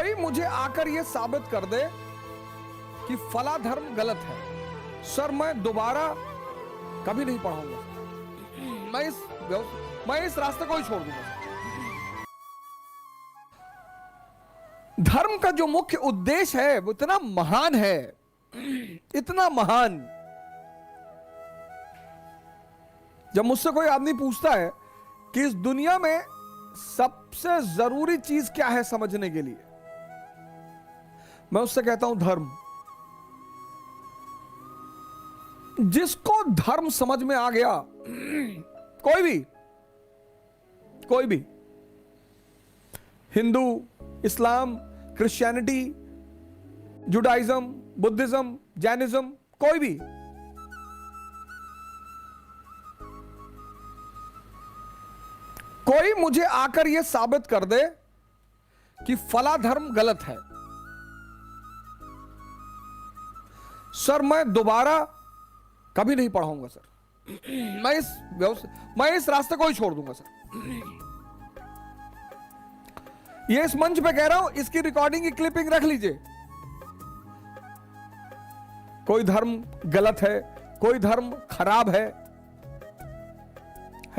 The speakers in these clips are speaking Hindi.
कोई मुझे आकर यह साबित कर दे कि फला धर्म गलत है, सर मैं दोबारा कभी नहीं पढ़ाऊंगा। मैं इस रास्ते को ही छोड़ दूंगा। धर्म का जो मुख्य उद्देश्य है वो इतना महान है, इतना महान। जब मुझसे कोई आदमी पूछता है कि इस दुनिया में सबसे जरूरी चीज क्या है समझने के लिए, मैं उससे कहता हूं धर्म। जिसको धर्म समझ में आ गया, कोई भी हिंदू, इस्लाम, क्रिश्चियनिटी, जुडाइज्म, बुद्धिज्म, जैनिज्म, कोई भी, कोई मुझे आकर यह साबित कर दे कि फला धर्म गलत है, सर मैं दोबारा कभी नहीं पढ़ाऊंगा सर। मैं इस रास्ते को ही छोड़ दूंगा सर। ये इस मंच पे कह रहा हूं, इसकी रिकॉर्डिंग की क्लिपिंग रख लीजिए। कोई धर्म गलत है, कोई धर्म खराब है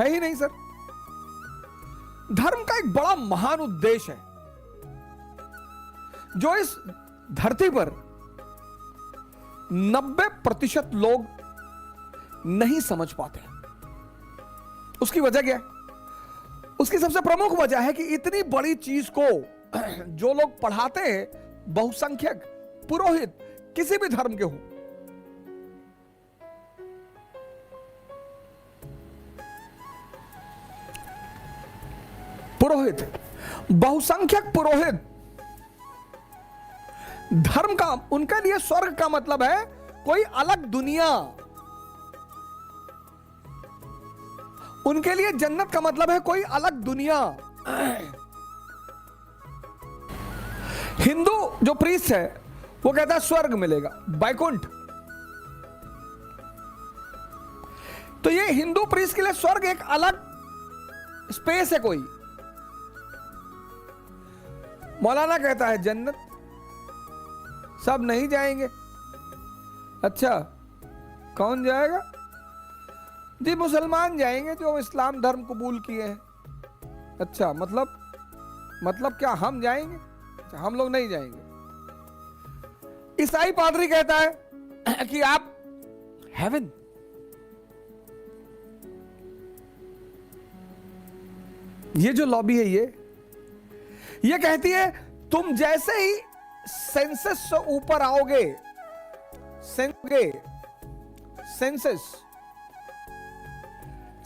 ही नहीं सर। धर्म का एक बड़ा महान उद्देश्य है जो इस धरती पर 90% लोग नहीं समझ पाते। उसकी वजह क्या है? उसकी सबसे प्रमुख वजह है कि इतनी बड़ी चीज को जो लोग पढ़ाते हैं, बहुसंख्यक पुरोहित किसी भी धर्म के हों, पुरोहित, बहुसंख्यक पुरोहित, धर्म का उनके लिए स्वर्ग का मतलब है कोई अलग दुनिया। उनके लिए जन्नत का मतलब है कोई अलग दुनिया। हिंदू जो प्रीस्ट है वो कहता है स्वर्ग मिलेगा, बैकुंठ। तो ये हिंदू प्रीस्ट के लिए स्वर्ग एक अलग स्पेस है कोई। मौलाना कहता है जन्नत, सब नहीं जाएंगे। अच्छा, कौन जाएगा? जी मुसलमान जाएंगे जो इस्लाम धर्म कबूल किए हैं। अच्छा, मतलब क्या हम जाएंगे? अच्छा, हम लोग नहीं जाएंगे। ईसाई पादरी कहता है कि आप हेवन। ये जो लॉबी है ये कहती है तुम जैसे ही सेंसस से ऊपर आओगे,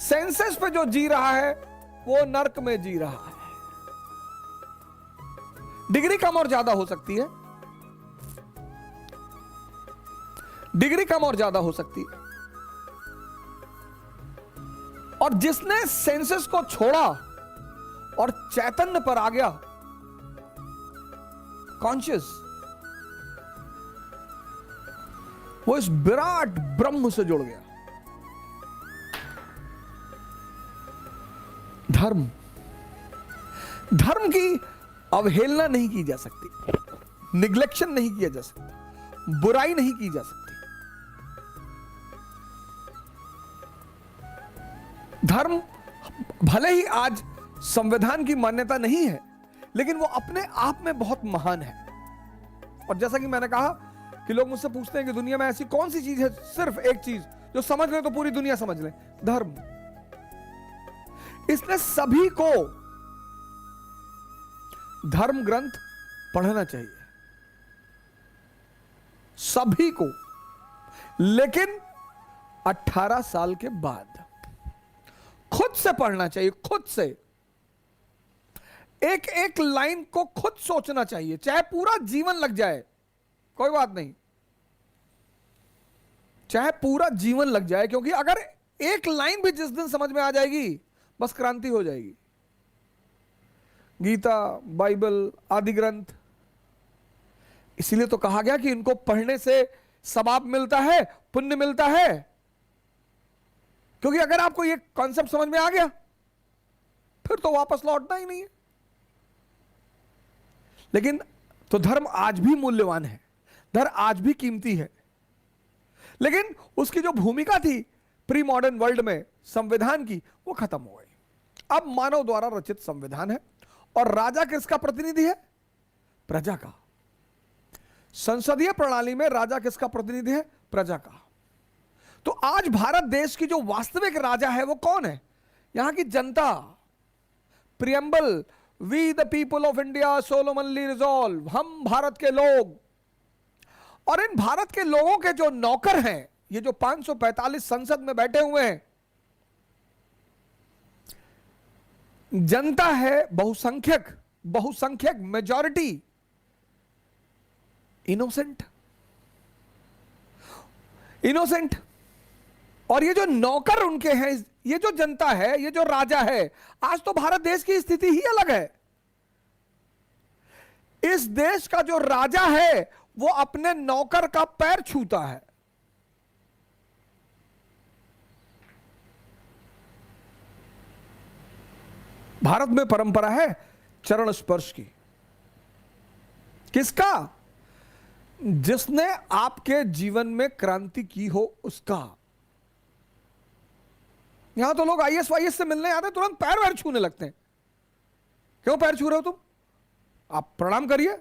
सेंसस पे जो जी रहा है वो नर्क में जी रहा है। डिग्री कम और ज्यादा हो सकती है, डिग्री कम और ज्यादा हो सकती है। और जिसने सेंसस को छोड़ा और चैतन्य पर आ गया, कॉन्शियस, वो इस विराट ब्रह्म से जुड़ गया। धर्म की अवहेलना नहीं की जा सकती, निग्लेक्शन नहीं किया जा सकता, बुराई नहीं की जा सकती। धर्म भले ही आज संविधान की मान्यता नहीं है, लेकिन वो अपने आप में बहुत महान है। और जैसा कि मैंने कहा कि लोग मुझसे पूछते हैं कि दुनिया में ऐसी कौन सी चीज है, सिर्फ एक चीज जो समझ ले तो पूरी दुनिया समझ ले, धर्म। इसलिए सभी को धर्म ग्रंथ पढ़ना चाहिए, सभी को, लेकिन 18 साल के बाद खुद से पढ़ना चाहिए। खुद से एक एक लाइन को खुद सोचना चाहिए, चाहे पूरा जीवन लग जाए, कोई बात नहीं, चाहे पूरा जीवन लग जाए, क्योंकि अगर एक लाइन भी जिस दिन समझ में आ जाएगी, बस क्रांति हो जाएगी। गीता, बाइबल आदि ग्रंथ, इसीलिए तो कहा गया कि इनको पढ़ने से सवाब मिलता है, पुण्य मिलता है। क्योंकि अगर आपको ये कॉन्सेप्ट समझ में आ गया, फिर तो वापस लौटना ही नहीं है। लेकिन तो धर्म आज भी मूल्यवान है, धर्म आज भी कीमती है, लेकिन उसकी जो भूमिका थी प्री मॉडर्न वर्ल्ड में संविधान की, वो खत्म हो गई। अब मानव द्वारा रचित संविधान है, और राजा किसका प्रतिनिधि है? प्रजा का। संसदीय प्रणाली में राजा किसका प्रतिनिधि है? प्रजा का। तो आज भारत देश की जो वास्तविक राजा है वो कौन है? यहां की जनता। Preamble, we the people of India solemnly resolve, हम भारत के लोग। और इन भारत के लोगों के जो नौकर हैं, ये जो 545 संसद में बैठे हुए हैं, जनता है, बहुसंख्यक मेजॉरिटी, इनोसेंट। और ये जो नौकर उनके हैं, ये जो जनता है, ये जो राजा है, आज तो भारत देश की स्थिति ही अलग है। इस देश का जो राजा है वो अपने नौकर का पैर छूता है। भारत में परंपरा है चरण स्पर्श की। किसका? जिसने आपके जीवन में क्रांति की हो उसका। यहां तो लोग आईएएस वाईएएस से मिलने आते तुरंत पैर वैर छूने लगते हैं। क्यों पैर छू रहे हो तुम? आप प्रणाम करिए।